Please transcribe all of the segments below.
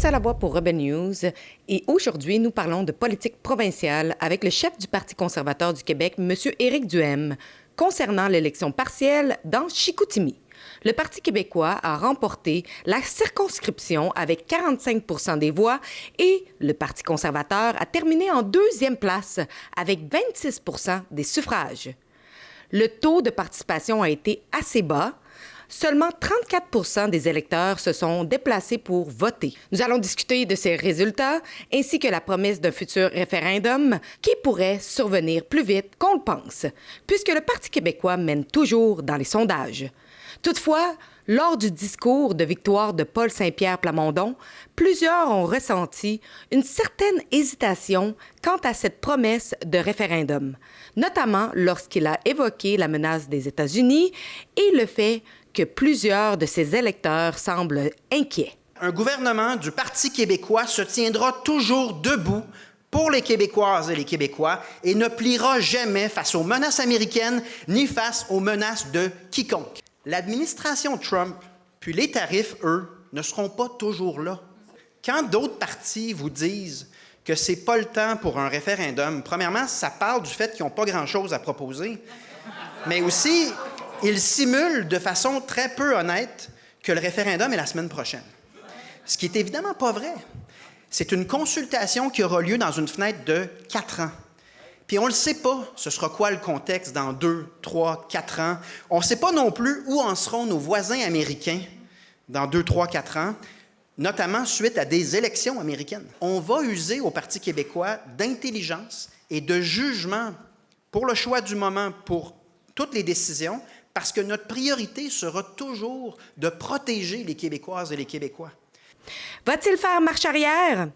Patricia Lavoie pour Rebel News et aujourd'hui, nous parlons de politique provinciale avec le chef du Parti conservateur du Québec, M. Éric Duhem, concernant l'élection partielle dans Chicoutimi. Le Parti québécois a remporté la circonscription avec 45 % des voix et le Parti conservateur a terminé en deuxième place avec 26 % des suffrages. Le taux de participation a été assez bas. Seulement 34 % des électeurs se sont déplacés pour voter. Nous allons discuter de ces résultats ainsi que la promesse d'un futur référendum qui pourrait survenir plus vite qu'on le pense, puisque le Parti québécois mène toujours dans les sondages. Toutefois, lors du discours de victoire de Paul Saint-Pierre Plamondon, plusieurs ont ressenti une certaine hésitation quant à cette promesse de référendum, notamment lorsqu'il a évoqué la menace des États-Unis et le fait que plusieurs de ses électeurs semblent inquiets. Un gouvernement du Parti québécois se tiendra toujours debout pour les Québécoises et les Québécois et ne pliera jamais face aux menaces américaines ni face aux menaces de quiconque. L'administration Trump, puis les tarifs, eux, ne seront pas toujours là. Quand d'autres partis vous disent que c'est pas le temps pour un référendum, premièrement, ça parle du fait qu'ils n'ont pas grand-chose à proposer, mais aussi, ils simulent de façon très peu honnête que le référendum est la semaine prochaine. Ce qui est évidemment pas vrai. C'est une consultation qui aura lieu dans une fenêtre de 4 ans. Puis on ne le sait pas, ce sera quoi le contexte dans 2, 3, 4 ans. On ne sait pas non plus où en seront nos voisins américains dans 2, 3, 4 ans, notamment suite à des élections américaines. On va user au Parti québécois d'intelligence et de jugement pour le choix du moment, pour toutes les décisions, parce que notre priorité sera toujours de protéger les Québécoises et les Québécois. Va-t-il faire marche arrière?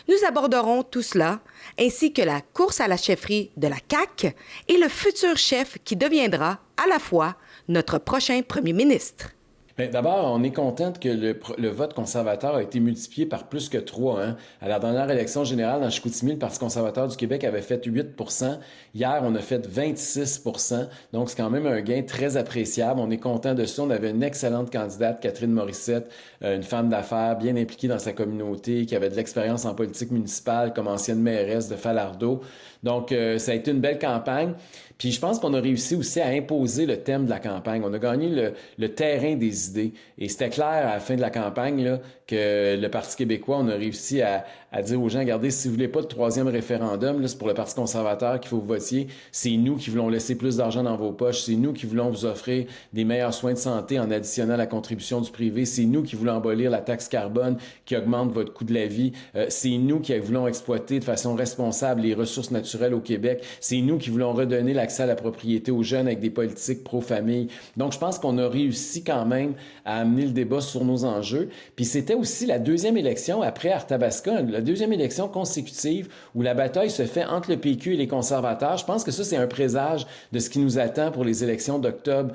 Nous aborderons tout cela, ainsi que la course à la chefferie de la CAQ et le futur chef qui deviendra à la fois notre prochain premier ministre. Bien, d'abord, on est content que le vote conservateur a été multiplié par plus que 3. À la dernière élection générale dans Chicoutimi, le Parti conservateur du Québec avait fait 8 %. Hier, on a fait 26 %. Donc, c'est quand même un gain très appréciable. On est content de ça. On avait une excellente candidate, Catherine Morissette, une femme d'affaires bien impliquée dans sa communauté, qui avait de l'expérience en politique municipale comme ancienne mairesse de Falardeau. Donc, ça a été une belle campagne. Puis je pense qu'on a réussi aussi à imposer le thème de la campagne. On a gagné le terrain des idées. Et c'était clair à la fin de la campagne là, que le Parti québécois, on a réussi à dire aux gens, regardez, si vous voulez pas de troisième référendum, là, c'est pour le Parti conservateur qu'il faut que vous votiez. C'est nous qui voulons laisser plus d'argent dans vos poches. C'est nous qui voulons vous offrir des meilleurs soins de santé en additionnant la contribution du privé. C'est nous qui voulons abolir la taxe carbone qui augmente votre coût de la vie. C'est nous qui voulons exploiter de façon responsable les ressources naturelles au Québec. C'est nous qui voulons redonner l'accès à la propriété aux jeunes avec des politiques pro-famille. Donc, je pense qu'on a réussi quand même à amener le débat sur nos enjeux. Puis c'était aussi la deuxième élection après Arthabasca, la deuxième élection consécutive où la bataille se fait entre le PQ et les conservateurs. Je pense que ça, c'est un présage de ce qui nous attend pour les élections d'octobre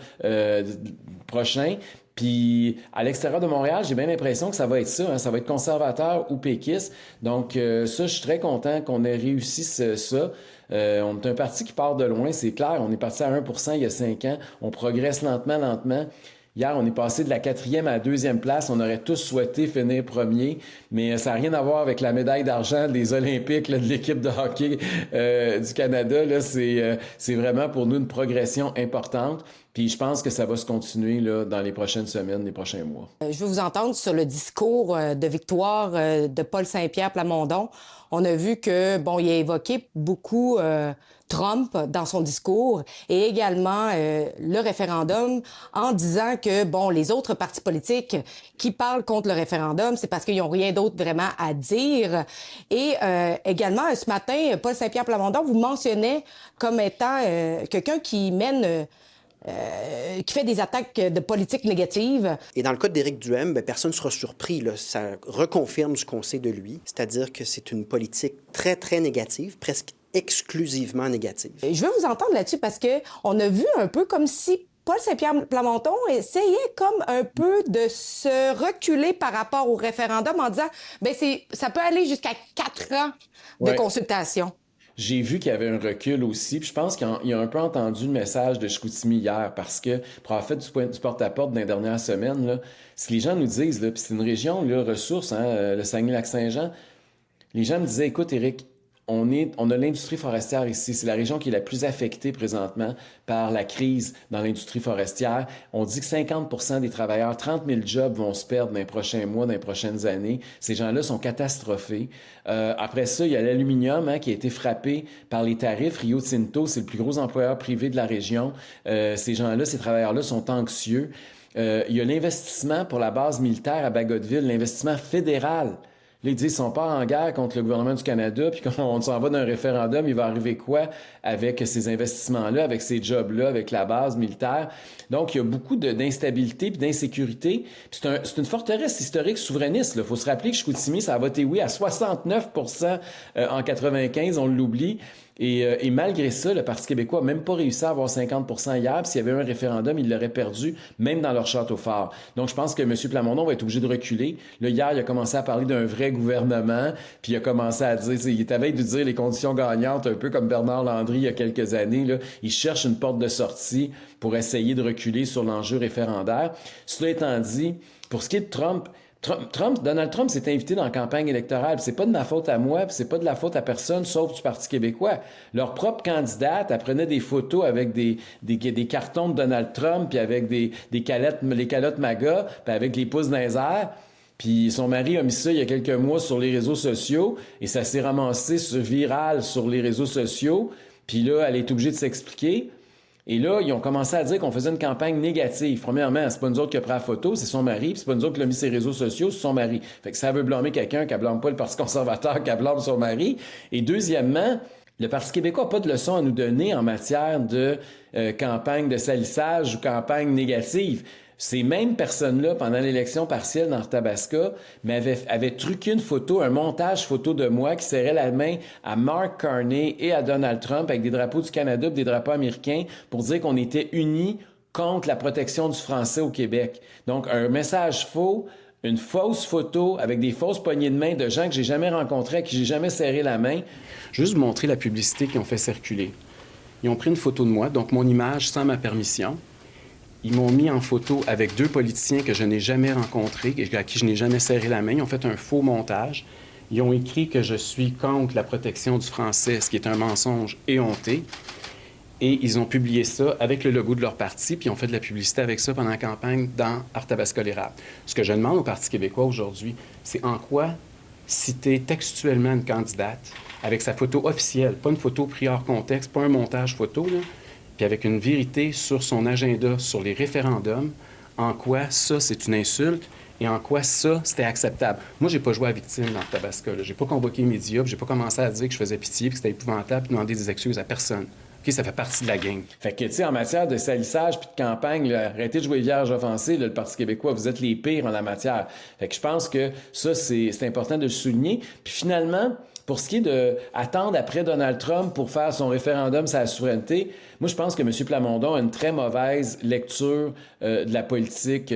prochain. Puis, à l'extérieur de Montréal, j'ai bien l'impression que ça va être ça. Ça va être conservateur ou péquiste. Donc, ça, je suis très content qu'on ait réussi ça. On est un parti qui part de loin, c'est clair. On est parti à 1 % il y a 5 ans. On progresse lentement. Hier, on est passé de la 4e à la 2e place. On aurait tous souhaité finir premier, mais ça n'a rien à voir avec la médaille d'argent des Olympiques là, de l'équipe de hockey du Canada. Là, c'est vraiment pour nous une progression importante. Puis je pense que ça va se continuer là, dans les prochaines semaines, les prochains mois. Je veux vous entendre sur le discours de victoire de Paul Saint-Pierre Plamondon. On a vu que, bon, il a évoqué beaucoup Trump dans son discours et également le référendum en disant que, bon, les autres partis politiques qui parlent contre le référendum, c'est parce qu'ils n'ont rien d'autre vraiment à dire. Et également, ce matin, Paul Saint-Pierre Plamondon vous mentionnait comme étant quelqu'un qui mène... qui fait des attaques de politique négative. Et dans le cas d'Éric Duhem, personne ne sera surpris. Là. Ça reconfirme ce qu'on sait de lui, c'est-à-dire que c'est une politique très, très négative, presque exclusivement négative. Je veux vous entendre là-dessus parce qu'on a vu un peu comme si Paul Saint-Pierre Plamondon essayait comme un peu de se reculer par rapport au référendum en disant ça peut aller jusqu'à 4 ans de consultation. j'ai vu qu'il y avait un recul aussi. Puis je pense qu'il a un peu entendu le message de Chicoutimi hier parce que, pour avoir fait du porte-à-porte dans les dernières semaines, là, ce que les gens nous disent, là, puis c'est une région, là, ressource, hein, le Saguenay-Lac-Saint-Jean, les gens me disaient, écoute, Éric, on a l'industrie forestière ici. C'est la région qui est la plus affectée présentement par la crise dans l'industrie forestière. On dit que 50% des travailleurs, 30 000 jobs vont se perdre dans les prochains mois, dans les prochaines années. Ces gens-là sont catastrophés. Après ça, il y a l'aluminium qui a été frappé par les tarifs. Rio Tinto, c'est le plus gros employeur privé de la région. Ces gens-là, ces travailleurs-là sont anxieux. Il y a l'investissement pour la base militaire à Bagotville, l'investissement fédéral. Là, ils disent, ils sont pas en guerre contre le gouvernement du Canada, puis quand on s'en va d'un référendum, il va arriver quoi avec ces investissements-là, avec ces jobs-là, avec la base militaire? Donc, il y a beaucoup d'instabilité puis d'insécurité. Puis c'est une forteresse historique souverainiste. Il faut se rappeler que Chicoutimi, ça a voté oui à 69% en 95, on l'oublie. Et malgré ça, le Parti québécois n'a même pas réussi à avoir 50% hier. Puis s'il y avait eu un référendum, il l'aurait perdu, même dans leur château fort. Donc, je pense que M. Plamondon va être obligé de reculer. Là, hier, il a commencé à parler d'un vrai gouvernement, puis il a commencé à dire, il est à veille de dire les conditions gagnantes, un peu comme Bernard Landry il y a quelques années. Là, il cherche une porte de sortie pour essayer de reculer sur l'enjeu référendaire. Cela étant dit, pour ce qui est de Donald Trump s'est invité dans la campagne électorale. C'est pas de ma faute à moi, puis c'est pas de la faute à personne, sauf du Parti québécois. Leur propre candidate, elle prenait des photos avec des cartons de Donald Trump, puis avec les calottes MAGA, puis avec les pouces dans les airs. Puis son mari a mis ça il y a quelques mois sur les réseaux sociaux, et ça s'est ramassé viral sur les réseaux sociaux. Puis là, elle est obligée de s'expliquer. Et là, ils ont commencé à dire qu'on faisait une campagne négative. Premièrement, c'est pas nous autres qui a pris la photo, c'est son mari, puis c'est pas nous autres qui l'a mis sur les réseaux sociaux, c'est son mari. Fait que ça veut blâmer quelqu'un, qu'elle blâme pas le Parti conservateur, qu'elle blâme son mari. Et deuxièmement, le Parti québécois n'a pas de leçon à nous donner en matière de campagne de salissage ou campagne négative. Ces mêmes personnes-là, pendant l'élection partielle dans Arthabasca, avaient truqué une photo, un montage photo de moi qui serrait la main à Mark Carney et à Donald Trump avec des drapeaux du Canada et des drapeaux américains pour dire qu'on était unis contre la protection du français au Québec. Donc, un message faux, une fausse photo avec des fausses poignées de main de gens que j'ai jamais rencontrés, à qui j'ai jamais serré la main. Juste vous montrer la publicité qu'ils ont fait circuler. Ils ont pris une photo de moi, donc mon image sans ma permission. Ils m'ont mis en photo avec deux politiciens que je n'ai jamais rencontrés, à qui je n'ai jamais serré la main. Ils ont fait un faux montage. Ils ont écrit que je suis contre la protection du français, ce qui est un mensonge éhonté. Et ils ont publié ça avec le logo de leur parti, puis ils ont fait de la publicité avec ça pendant la campagne dans Arthabasca-l'Érable. Ce que je demande au Parti québécois aujourd'hui, c'est en quoi citer textuellement une candidate avec sa photo officielle, pas une photo prise hors contexte, pas un montage photo, là, puis avec une vérité sur son agenda, sur les référendums, en quoi ça, c'est une insulte et en quoi ça, c'était acceptable. Moi, j'ai pas joué à victime dans le Tabasco. J'ai pas convoqué les médias, puis j'ai pas commencé à dire que je faisais pitié, puis que c'était épouvantable, puis demander des excuses à personne. OK, ça fait partie de la gang. Fait que, tu sais, en matière de salissage puis de campagne, là, arrêtez de jouer vierge offensée, là, le Parti québécois, vous êtes les pires en la matière. Fait que je pense que ça, c'est important de le souligner. Puis finalement, pour ce qui est d'attendre après Donald Trump pour faire son référendum sur la souveraineté, moi, je pense que M. Plamondon a une très mauvaise lecture de la politique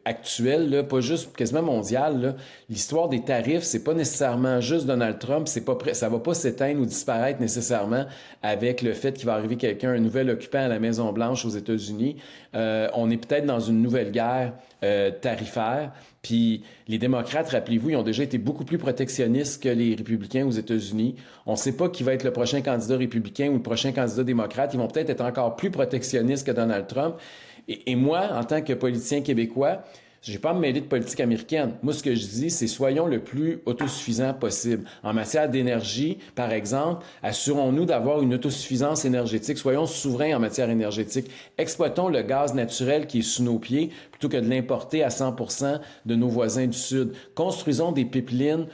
actuelle, là, pas juste quasiment mondiale. Là. L'histoire des tarifs, c'est pas nécessairement juste Donald Trump, ça va pas s'éteindre ou disparaître nécessairement avec le fait qu'il va arriver quelqu'un, un nouvel occupant à la Maison-Blanche aux États-Unis. On est peut-être dans une nouvelle guerre tarifaire. Puis les démocrates, rappelez-vous, ils ont déjà été beaucoup plus protectionnistes que les républicains aux États-Unis. On ne sait pas qui va être le prochain candidat républicain ou le prochain candidat démocrate. Ils vont peut-être être encore plus protectionnistes que Donald Trump. Et moi, en tant que politicien québécois, je n'ai pas à me mêler de politique américaine. Moi, ce que je dis, c'est soyons le plus autosuffisants possible. En matière d'énergie, par exemple, assurons-nous d'avoir une autosuffisance énergétique. Soyons souverains en matière énergétique. Exploitons le gaz naturel qui est sous nos pieds plutôt que de l'importer à 100% de nos voisins du Sud. Construisons des pipelines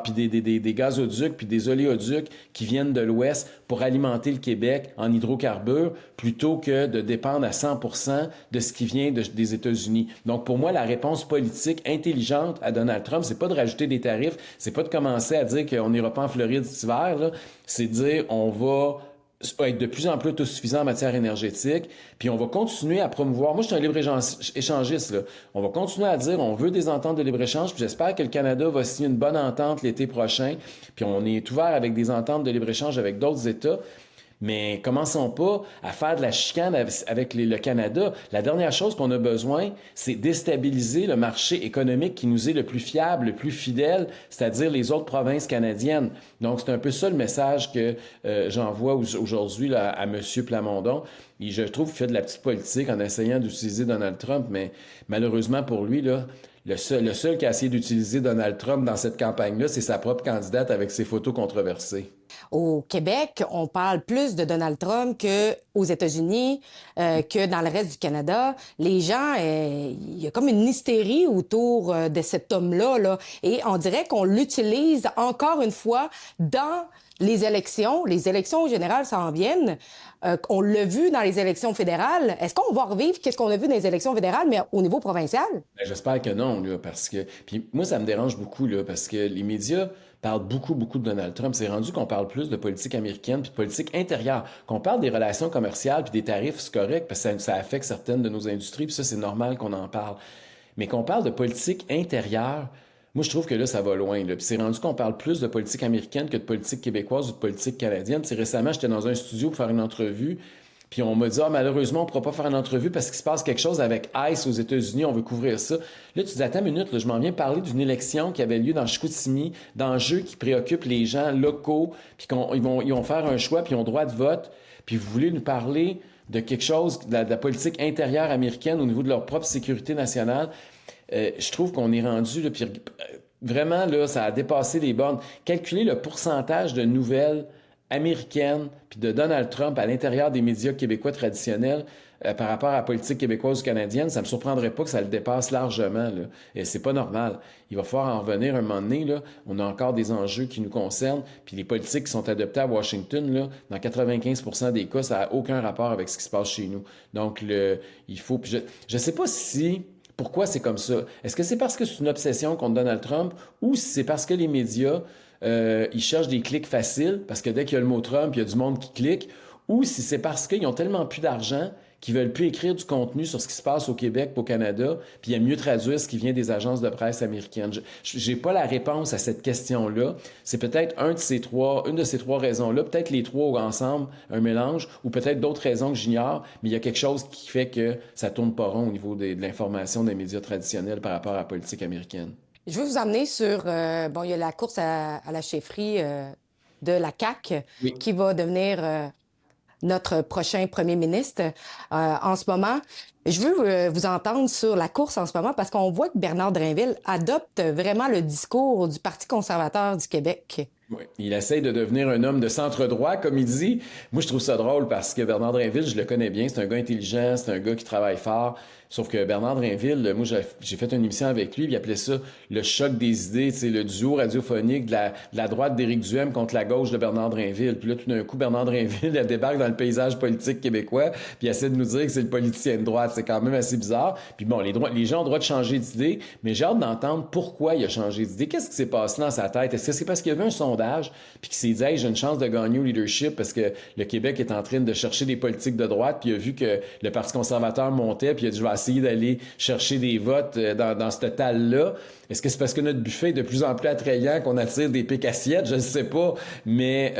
puis des gazoducs puis des oléoducs qui viennent de l'Ouest pour alimenter le Québec en hydrocarbures plutôt que de dépendre à 100% de ce qui vient des États-Unis. Donc, pour moi, la réponse politique intelligente à Donald Trump, c'est pas de rajouter des tarifs, c'est pas de commencer à dire qu'on n'ira pas en Floride cet hiver, là. C'est de dire on va être de plus en plus autosuffisant en matière énergétique, puis on va continuer à promouvoir. Moi, je suis un libre-échangiste, là. On va continuer à dire on veut des ententes de libre-échange, puis j'espère que le Canada va signer une bonne entente l'été prochain, puis on est ouvert avec des ententes de libre-échange avec d'autres États. Mais commençons pas à faire de la chicane avec le Canada. La dernière chose qu'on a besoin, c'est déstabiliser le marché économique qui nous est le plus fiable, le plus fidèle, c'est-à-dire les autres provinces canadiennes. Donc, c'est un peu ça le message que j'envoie aujourd'hui là, à M. Plamondon. Et je trouve qu'il fait de la petite politique en essayant d'utiliser Donald Trump, mais malheureusement pour lui, là, le seul qui a essayé d'utiliser Donald Trump dans cette campagne-là, c'est sa propre candidate avec ses photos controversées. Au Québec, on parle plus de Donald Trump qu'aux États-Unis, que dans le reste du Canada. Les gens, il y a comme une hystérie autour de cet homme-là, là, et on dirait qu'on l'utilise encore une fois dans les élections. Les élections générales s'en viennent. On l'a vu dans les élections fédérales. Est-ce qu'on va revivre qu'est-ce qu'on a vu dans les élections fédérales, mais au niveau provincial? Ben, j'espère que non, là, parce que... Puis moi, ça me dérange beaucoup, là, parce que les médias parlent beaucoup, beaucoup de Donald Trump. C'est rendu qu'on parle plus de politique américaine puis de politique intérieure. Qu'on parle des relations commerciales puis des tarifs, c'est correct, parce que ça affecte certaines de nos industries, puis ça, c'est normal qu'on en parle. Mais qu'on parle de politique intérieure, moi, je trouve que là, ça va loin. Là. Puis c'est rendu qu'on parle plus de politique américaine que de politique québécoise ou de politique canadienne. Tu sais, récemment, j'étais dans un studio pour faire une entrevue, puis on m'a dit « Ah, malheureusement, on ne pourra pas faire une entrevue parce qu'il se passe quelque chose avec ICE aux États-Unis, on veut couvrir ça. » Là, tu dis « Attends une minute, là, je m'en viens parler d'une élection qui avait lieu dans Chicoutimi, d'enjeux qui préoccupent les gens locaux, puis ils vont faire un choix, puis ils ont droit de vote, puis vous voulez nous parler de quelque chose, de la politique intérieure américaine au niveau de leur propre sécurité nationale. » Je trouve qu'on est rendu, là, puis vraiment, là, ça a dépassé les bornes. Calculer le pourcentage de nouvelles américaine puis de Donald Trump à l'intérieur des médias québécois traditionnels par rapport à la politique québécoise ou canadienne, ça me surprendrait pas que ça le dépasse largement. Là. Et c'est pas normal. Il va falloir en revenir un moment donné. Là. On a encore des enjeux qui nous concernent. Puis les politiques qui sont adoptées à Washington, là, dans 95% des cas, ça n'a aucun rapport avec ce qui se passe chez nous. Donc, il faut... Je sais pas si... Pourquoi c'est comme ça? Est-ce que c'est parce que c'est une obsession contre Donald Trump ou si c'est parce que les médias ils cherchent des clics faciles, parce que dès qu'il y a le mot Trump, il y a du monde qui clique, ou si c'est parce qu'ils ont tellement plus d'argent qu'ils veulent plus écrire du contenu sur ce qui se passe au Québec, au Canada, puis ils aiment mieux traduire ce qui vient des agences de presse américaines. J'ai pas la réponse à cette question-là. C'est peut-être une de ces trois raisons-là, peut-être les trois ensemble, un mélange, ou peut-être d'autres raisons que j'ignore, mais il y a quelque chose qui fait que ça tourne pas rond au niveau de l'information des médias traditionnels par rapport à la politique américaine. Je veux vous emmener sur... il y a la course à la chefferie de la CAQ qui va devenir notre prochain premier ministre en ce moment. Je veux vous entendre sur la course en ce moment parce qu'on voit que Bernard Drinville adopte vraiment le discours du Parti conservateur du Québec. Oui. Il essaye de devenir un homme de centre-droit, comme il dit. Moi, je trouve ça drôle parce que Bernard Drinville, je le connais bien. C'est un gars intelligent, c'est un gars qui travaille fort. Sauf que Bernard Drinville, moi, j'ai fait une émission avec lui, il appelait ça le choc des idées, tu sais, le duo radiophonique de la droite d'Éric Duhem contre la gauche de Bernard Drinville. Puis là, tout d'un coup, Bernard Drinville, elle débarque dans le paysage politique québécois, puis il essaie de nous dire que c'est le politicien de droite. C'est quand même assez bizarre. Puis bon, les gens ont le droit de changer d'idée, mais j'ai hâte d'entendre pourquoi il a changé d'idée. Qu'est-ce qui s'est passé dans sa tête? Est-ce que c'est parce qu'il y avait un sondage, puis qu'il s'est dit, hey, j'ai une chance de gagner au leadership parce que le Québec est en train de chercher des politiques de droite, puis il a vu que le Parti conservateur montait, puis il a dit, je vais essayer d'aller chercher des votes dans ce tal-là. Est-ce que c'est parce que notre buffet est de plus en plus attrayant qu'on attire des pics assiettes? Je ne sais pas, mais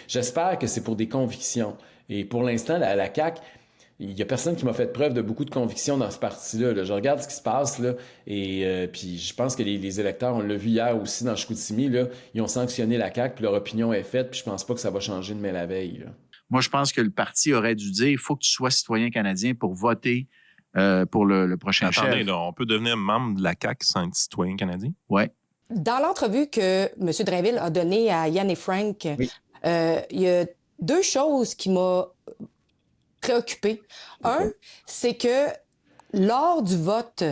j'espère que c'est pour des convictions. Et pour l'instant, la CAQ, il n'y a personne qui m'a fait preuve de beaucoup de conviction dans ce parti-là. Là. Je regarde ce qui se passe, là, et puis je pense que les électeurs, on l'a vu hier aussi dans Chicoutimi, là, ils ont sanctionné la CAQ, puis leur opinion est faite, puis je pense pas que ça va changer demain la veille. Là. Moi, je pense que le parti aurait dû dire il faut que tu sois citoyen canadien pour voter pour le prochain chef. Attendez, là, on peut devenir membre de la CAQ sans être citoyen canadien? Oui. Dans l'entrevue que M. Drainville a donnée à Yann et Frank, il y a deux choses qui m'ont préoccupée. Un, c'est que lors du vote,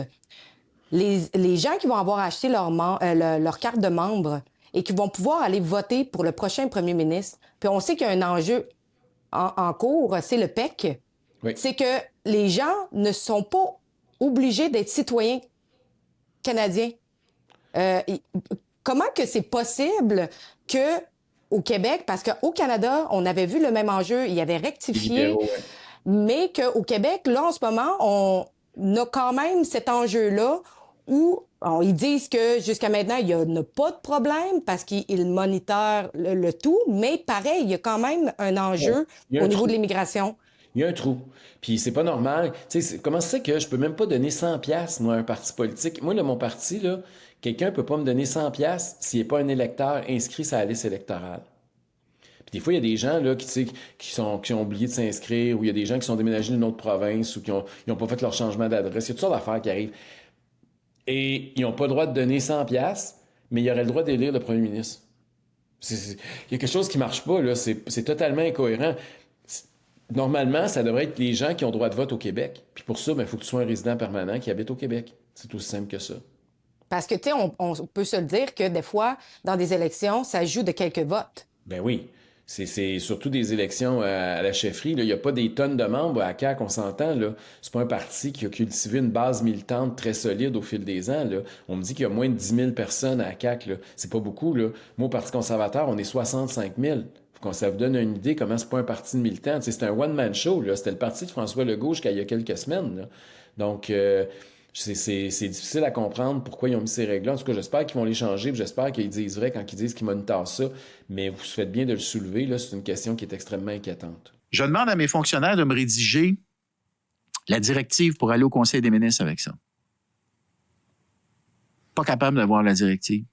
les gens qui vont avoir acheté leur carte de membre et qui vont pouvoir aller voter pour le prochain premier ministre, puis on sait qu'il y a un enjeu en cours, c'est le PEC, c'est que les gens ne sont pas obligés d'être citoyens canadiens. Comment que c'est possible que au Québec, parce qu'au Canada, on avait vu le même enjeu, il y avait rectifié, Libéraux, ouais. mais qu'au Québec, là, en ce moment, on a quand même cet enjeu-là où ils disent que jusqu'à maintenant, il n'y a pas de problème parce qu'ils monitorent le tout, mais pareil, il y a quand même un enjeu Il y a au un niveau trou. de l'immigration. Il y a un trou. Puis c'est pas normal. Tu sais, comment c'est que je peux même pas donner 100 pièces moi, à un parti politique? Moi, là, mon parti, là, quelqu'un peut pas me donner 100 pièces s'il n'est pas un électeur inscrit sur la liste électorale. Puis des fois, il y a des gens là, qui, tu sais, qui ont oublié de s'inscrire, ou il y a des gens qui sont déménagés d'une autre province, ou qui ont pas fait leur changement d'adresse. Il y a toutes sortes d'affaires qui arrivent. Et ils n'ont pas le droit de donner 100 pièces, mais ils auraient le droit d'élire le premier ministre. Il y a quelque chose qui marche pas, là. C'est totalement incohérent. Normalement, ça devrait être les gens qui ont droit de vote au Québec. Puis pour ça, il faut que tu sois un résident permanent qui habite au Québec. C'est aussi simple que ça. Parce que, tu sais, on peut se le dire que des fois, dans des élections, ça joue de quelques votes. Ben oui. C'est surtout des élections à la chefferie. Il n'y a pas des tonnes de membres à CAQ, on s'entend. Là. C'est pas un parti qui a cultivé une base militante très solide au fil des ans. Là. On me dit qu'il y a moins de 10 000 personnes à CAQ. Là. C'est pas beaucoup. Là. Moi, au Parti conservateur, on est 65 000. Ça vous donne une idée comment c'est pas un parti de militants. C'est un one-man show. Là. C'était le parti de François Legault jusqu'à il y a quelques semaines. Là. Donc, c'est difficile à comprendre pourquoi ils ont mis ces règles-là. En tout cas, j'espère qu'ils vont les changer. J'espère qu'ils disent vrai quand ils disent qu'ils monitorent ça. Mais vous faites bien de le soulever. Là, c'est une question qui est extrêmement inquiétante. Je demande à mes fonctionnaires de me rédiger la directive pour aller au Conseil des ministres avec ça. Pas capable d'avoir la directive.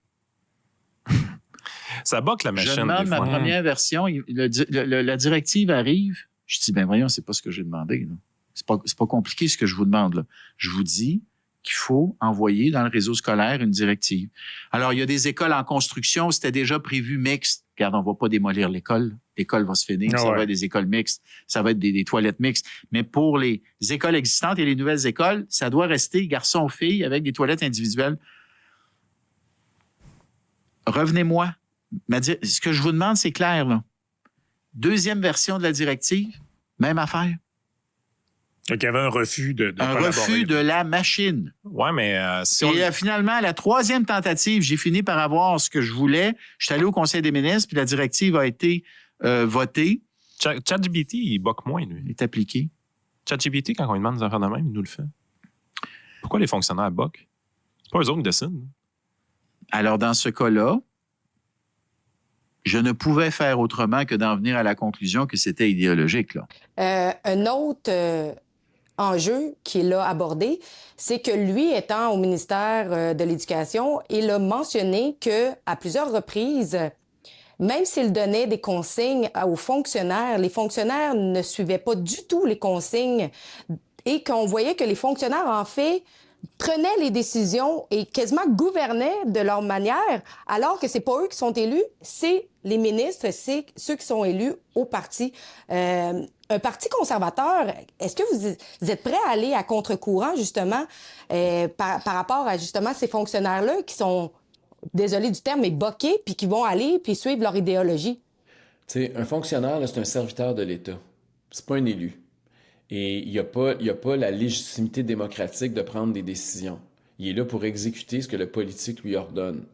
Ça boque la machine. Je demande des ma fois. première version. La directive arrive. Je dis, ben voyons, c'est pas ce que j'ai demandé. Là. C'est pas compliqué ce que je vous demande. Là. Je vous dis qu'il faut envoyer dans le réseau scolaire une directive. Alors, il y a des écoles en construction, c'était déjà prévu mixte. Regarde, on va pas démolir l'école. L'école va se finir. Ça va être des écoles mixtes. Ça va être des toilettes mixtes. Mais pour les écoles existantes et les nouvelles écoles, ça doit rester garçons-filles avec des toilettes individuelles. Revenez-moi. Ce que je vous demande, c'est clair, là. Deuxième version de la directive, même affaire. Donc, il y avait un refus de un refus de la machine. Ouais, mais si Et finalement, la troisième tentative, j'ai fini par avoir ce que je voulais. Je suis allé au Conseil des ministres, puis la directive a été votée. ChatGPT, il boque moins, lui. Elle est appliquée. ChatGPT, quand on lui demande des affaires de même, il nous le fait. Pourquoi les fonctionnaires boquent? C'est pas eux autres qui décident. Alors, dans ce cas-là, je ne pouvais faire autrement que d'en venir à la conclusion que c'était idéologique, là. Un autre enjeu qu'il a abordé, c'est que lui, étant au ministère de l'Éducation, il a mentionné qu'à plusieurs reprises, même s'il donnait des consignes aux fonctionnaires, les fonctionnaires ne suivaient pas du tout les consignes et qu'on voyait que les fonctionnaires, en fait, prenaient les décisions et quasiment gouvernaient de leur manière, alors que c'est pas eux qui sont élus, c'est les ministres, c'est ceux qui sont élus au parti. Un parti conservateur, est-ce que vous êtes prêt à aller à contre-courant, justement, par rapport à, justement, ces fonctionnaires-là qui sont, désolé du terme, mais boqués, puis qui vont aller puis suivre leur idéologie? Tu sais, un fonctionnaire, là, c'est un serviteur de l'État. C'est pas un élu. Et il n'y a pas la légitimité démocratique de prendre des décisions. Il est là pour exécuter ce que le politique lui ordonne.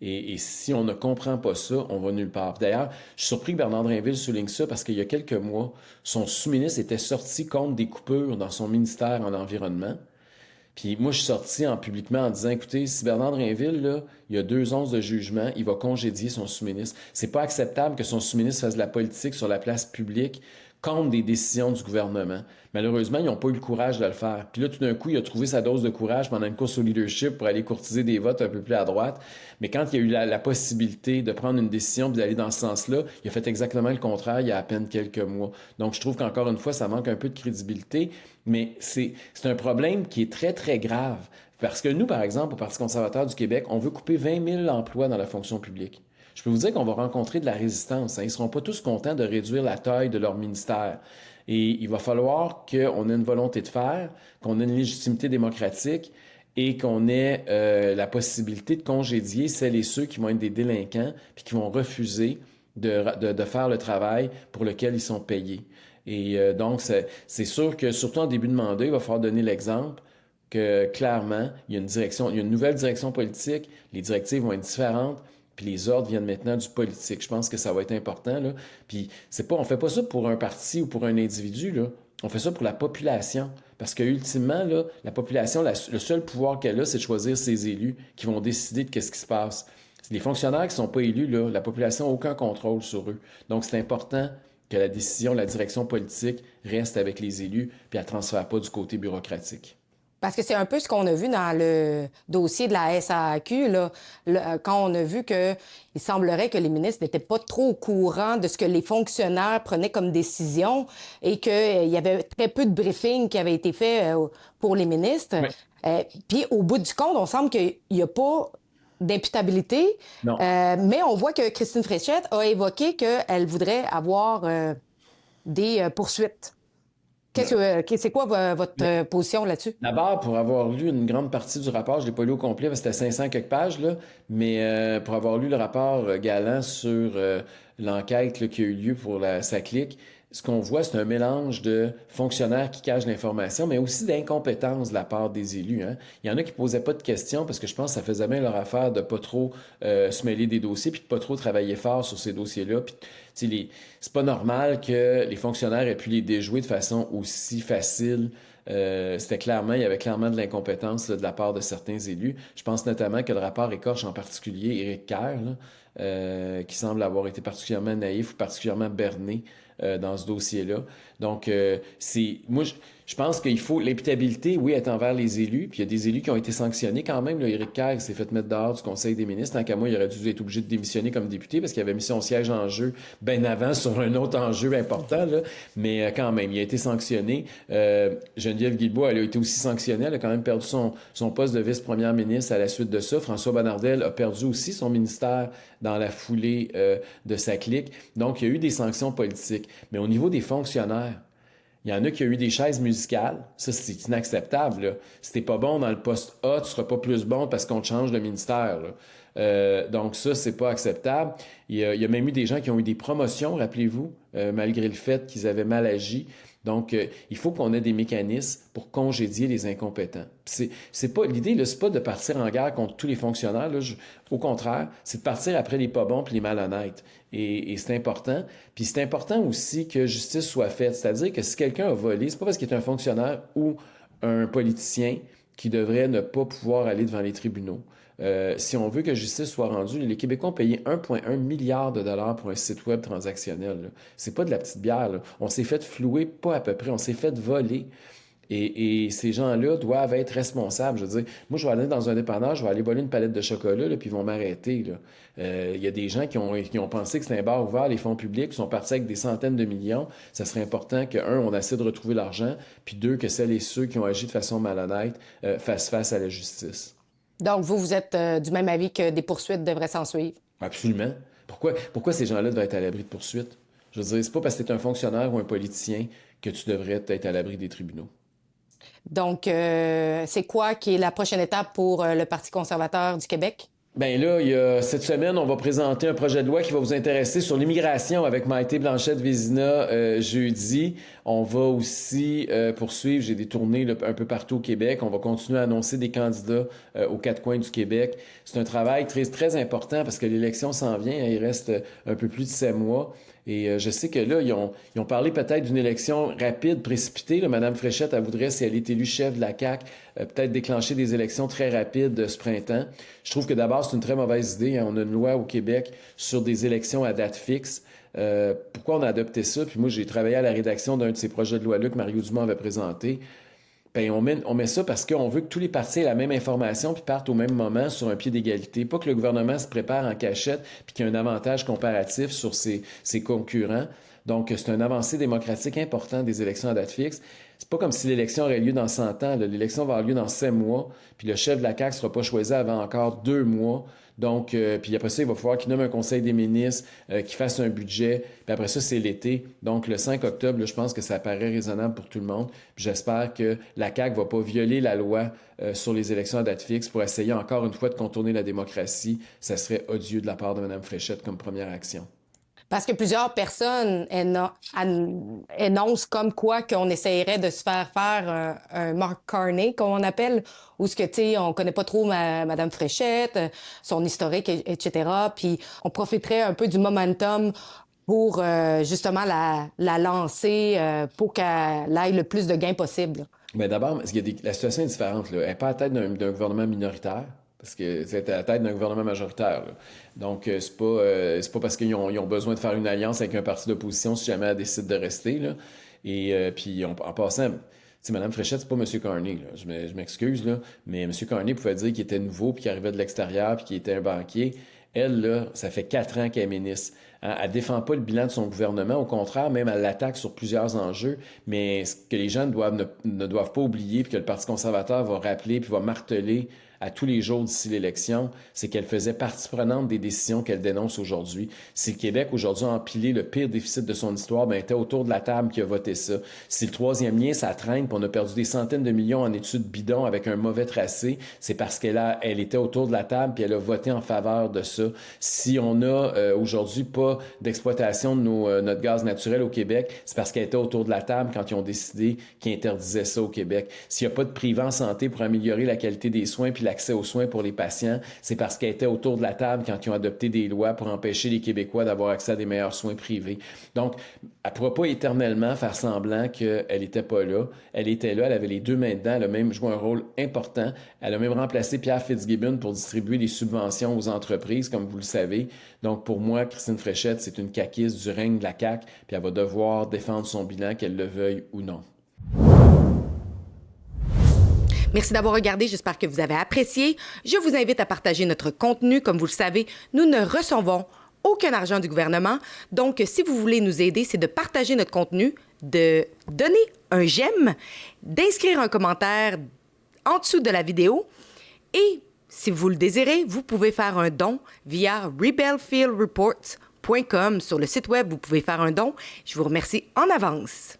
Et si on ne comprend pas ça, on va nulle part. D'ailleurs, je suis surpris que Bernard Drinville souligne ça parce qu'il y a quelques mois, son sous-ministre était sorti contre des coupures dans son ministère en environnement. Puis moi, je suis sorti publiquement en disant, écoutez, si Bernard Drinville, là, il y a 2 onces de jugement, il va congédier son sous-ministre. C'est pas acceptable que son sous-ministre fasse de la politique sur la place publique contre des décisions du gouvernement. Malheureusement, ils n'ont pas eu le courage de le faire. Puis là, tout d'un coup, il a trouvé sa dose de courage pendant une course au leadership pour aller courtiser des votes un peu plus à droite. Mais quand il y a eu la possibilité de prendre une décision et d'aller dans ce sens-là, il a fait exactement le contraire il y a à peine quelques mois. Donc, je trouve qu'encore une fois, ça manque un peu de crédibilité. Mais c'est un problème qui est très, très grave. Parce que nous, par exemple, au Parti conservateur du Québec, on veut couper 20 000 emplois dans la fonction publique. Je peux vous dire qu'on va rencontrer de la résistance. Ils ne seront pas tous contents de réduire la taille de leur ministère. Et il va falloir qu'on ait une volonté de faire, qu'on ait une légitimité démocratique et qu'on ait la possibilité de congédier celles et ceux qui vont être des délinquants puis qui vont refuser de faire le travail pour lequel ils sont payés. Et donc, c'est sûr que, surtout en début de mandat, il va falloir donner l'exemple que, clairement, il y a une nouvelle direction politique, les directives vont être différentes. puis les ordres viennent maintenant du politique. Je pense que ça va être important, là. Puis on fait pas ça pour un parti ou pour un individu, là. On fait ça pour la population. Parce que ultimement, là, la population, le seul pouvoir qu'elle a, c'est de choisir ses élus qui vont décider de qu'est-ce qui se passe. Les fonctionnaires qui ne sont pas élus, là, la population n'a aucun contrôle sur eux. Donc, c'est important que la décision, la direction politique reste avec les élus, puis elle ne transfère pas du côté bureaucratique. Parce que c'est un peu ce qu'on a vu dans le dossier de la SAQ, là, quand on a vu qu'il semblerait que les ministres n'étaient pas trop au courant de ce que les fonctionnaires prenaient comme décision et qu'il y avait très peu de briefing qui avait été fait pour les ministres. Oui. Puis au bout du compte, on semble qu'il n'y a pas d'imputabilité, mais on voit que Christine Fréchette a évoqué qu'elle voudrait avoir des poursuites. C'est quoi votre position là-dessus? D'abord, pour avoir lu une grande partie du rapport, je ne l'ai pas lu au complet parce que c'était 500 quelques pages, là, mais pour avoir lu le rapport Galland sur l'enquête là, qui a eu lieu pour sa clique, ce qu'on voit, c'est un mélange de fonctionnaires qui cachent l'information, mais aussi d'incompétence de la part des élus. Hein. Il y en a qui ne posaient pas de questions parce que je pense que ça faisait bien leur affaire de ne pas trop se mêler des dossiers puis de ne pas trop travailler fort sur ces dossiers-là. Puis, c'est pas normal que les fonctionnaires aient pu les déjouer de façon aussi facile. Il y avait clairement de l'incompétence là, de la part de certains élus. Je pense notamment que le rapport écorche en particulier Éric Kerr, là, qui semble avoir été particulièrement naïf ou particulièrement berné dans ce dossier-là. Donc, moi, je pense qu'il faut l'imputabilité, oui, être envers les élus. Puis il y a des élus qui ont été sanctionnés quand même. Là, Éric Kerr s'est fait mettre dehors du Conseil des ministres. Tant qu'à moi, il aurait dû être obligé de démissionner comme député parce qu'il avait mis son siège en jeu bien avant sur un autre enjeu important. Là. Mais quand même, il a été sanctionné. Geneviève Guilbeault, elle a été aussi sanctionnée. Elle a quand même perdu son poste de vice-première ministre à la suite de ça. François Bonnardel a perdu aussi son ministère dans la foulée de sa clique. Donc, il y a eu des sanctions politiques. Mais au niveau des fonctionnaires, il y en a qui ont eu des chaises musicales. Ça, c'est inacceptable. Là. Si t'es pas bon dans le poste A, tu seras pas plus bon parce qu'on te change de ministère. Donc ça, c'est pas acceptable. Il y a même eu des gens qui ont eu des promotions, rappelez-vous, malgré le fait qu'ils avaient mal agi. Donc, il faut qu'on ait des mécanismes pour congédier les incompétents. C'est pas l'idée, là, c'est pas de partir en guerre contre tous les fonctionnaires. Là, au contraire, c'est de partir après les pas bons puis les malhonnêtes. Et c'est important. Puis c'est important aussi que justice soit faite. C'est-à-dire que si quelqu'un a volé, c'est pas parce qu'il est un fonctionnaire ou un politicien qui devrait ne pas pouvoir aller devant les tribunaux. Si on veut que justice soit rendue, les Québécois ont payé 1,1 milliard de dollars pour un site web transactionnel. Là. C'est pas de la petite bière. Là. On s'est fait flouer, pas à peu près. On s'est fait voler. Et ces gens-là doivent être responsables. Je veux dire, moi, je vais aller dans un dépanneur, je vais aller voler une palette de chocolat, là, puis ils vont m'arrêter. Il y a des gens qui ont pensé que c'était un bar ouvert, les fonds publics, qui sont partis avec des centaines de millions. Ça serait important que, un, on essaie de retrouver l'argent, puis deux, que celles et ceux qui ont agi de façon malhonnête fassent face à la justice. Donc, vous êtes du même avis que des poursuites devraient s'en suivre? Absolument. Pourquoi ces gens-là devraient être à l'abri de poursuites? Je veux dire, c'est pas parce que tu es un fonctionnaire ou un politicien que tu devrais être à l'abri des tribunaux. Donc, c'est quoi qui est la prochaine étape pour le Parti conservateur du Québec? Bien là, cette semaine, on va présenter un projet de loi qui va vous intéresser sur l'immigration avec Maïté Blanchette-Vézina jeudi. On va aussi poursuivre, j'ai des tournées là, un peu partout au Québec. On va continuer à annoncer des candidats aux quatre coins du Québec. C'est un travail très, très important parce que l'élection s'en vient. Il reste un peu plus de 7 mois. Et je sais que là, ils ont parlé peut-être d'une élection rapide, précipitée. Là, Mme Fréchette, elle voudrait, si elle est élue chef de la CAQ, peut-être déclencher des élections très rapides ce printemps. Je trouve que d'abord, c'est une très mauvaise idée. Hein. On a une loi au Québec sur des élections à date fixe. Pourquoi on a adopté ça? Puis moi, j'ai travaillé à la rédaction d'un de ces projets de loi-là que Mario Dumont avait présenté. Bien, on met ça parce qu'on veut que tous les partis aient la même information puis partent au même moment sur un pied d'égalité. Pas que le gouvernement se prépare en cachette puis qu'il y ait un avantage comparatif sur ses concurrents. Donc, c'est une avancée démocratique importante des élections à date fixe. C'est pas comme si l'élection aurait lieu dans 100 ans. Là. L'élection va avoir lieu dans 7 mois, puis le chef de la CAQ ne sera pas choisi avant encore 2 mois. Donc, puis après ça, il va falloir qu'il nomme un conseil des ministres, qu'il fasse un budget. Puis après ça, c'est l'été. Donc, le 5 octobre, là, je pense que ça paraît raisonnable pour tout le monde. Puis j'espère que la CAQ va pas violer la loi sur les élections à date fixe pour essayer encore une fois de contourner la démocratie. Ça serait odieux de la part de Mme Fréchette comme première action. Parce que plusieurs personnes énoncent comme quoi qu'on essayerait de se faire un Mark Carney, comme on appelle, où ce que, tu sais, on connaît pas trop Madame Fréchette, son historique, etc. Puis on profiterait un peu du momentum pour justement la lancer pour qu'elle aille le plus de gains possible. Mais d'abord, la situation est différente. Là. Elle n'est pas à la tête d'un gouvernement minoritaire, parce que c'est à la tête d'un gouvernement majoritaire. Là. Donc, c'est pas parce qu'ils ont besoin de faire une alliance avec un parti d'opposition si jamais elle décide de rester. Là. Et puis, en passant, tu sais, Mme Fréchette, c'est pas M. Carney. Là. Je m'excuse, là, mais M. Carney pouvait dire qu'il était nouveau, puis qu'il arrivait de l'extérieur, puis qu'il était un banquier. Elle, là, ça fait 4 ans qu'elle est ministre. Hein? Elle ne défend pas le bilan de son gouvernement. Au contraire, même elle l'attaque sur plusieurs enjeux. Mais ce que les gens ne doivent pas oublier, puis que le Parti conservateur va rappeler, puis va marteler à tous les jours d'ici l'élection, c'est qu'elle faisait partie prenante des décisions qu'elle dénonce aujourd'hui. Si le Québec, aujourd'hui, a empilé le pire déficit de son histoire, ben, elle était autour de la table qui a voté ça. Si le troisième lien, ça traîne, puis on a perdu des centaines de millions en études bidons avec un mauvais tracé, c'est parce elle était autour de la table, puis elle a voté en faveur de ça. Si on a aujourd'hui pas d'exploitation de notre gaz naturel au Québec, c'est parce qu'elle était autour de la table quand ils ont décidé qu'ils interdisaient ça au Québec. S'il n'y a pas de privé en santé pour améliorer la qualité des soins puis l'accès aux soins pour les patients, c'est parce qu'elle était autour de la table quand ils ont adopté des lois pour empêcher les Québécois d'avoir accès à des meilleurs soins privés. Donc, elle ne pourra pas éternellement faire semblant qu'elle n'était pas là. Elle était là, elle avait les deux mains dedans, elle a même joué un rôle important. Elle a même remplacé Pierre Fitzgibbon pour distribuer des subventions aux entreprises, comme vous le savez. Donc, pour moi, Christine Fréchette, c'est une caquiste du règne de la CAQ, puis elle va devoir défendre son bilan, qu'elle le veuille ou non. Merci d'avoir regardé, j'espère que vous avez apprécié. Je vous invite à partager notre contenu. Comme vous le savez, nous ne recevons aucun argent du gouvernement. Donc, si vous voulez nous aider, c'est de partager notre contenu, de donner un j'aime, d'inscrire un commentaire en dessous de la vidéo. Et si vous le désirez, vous pouvez faire un don via rebelfieldreports.com. Sur le site web, vous pouvez faire un don. Je vous remercie en avance.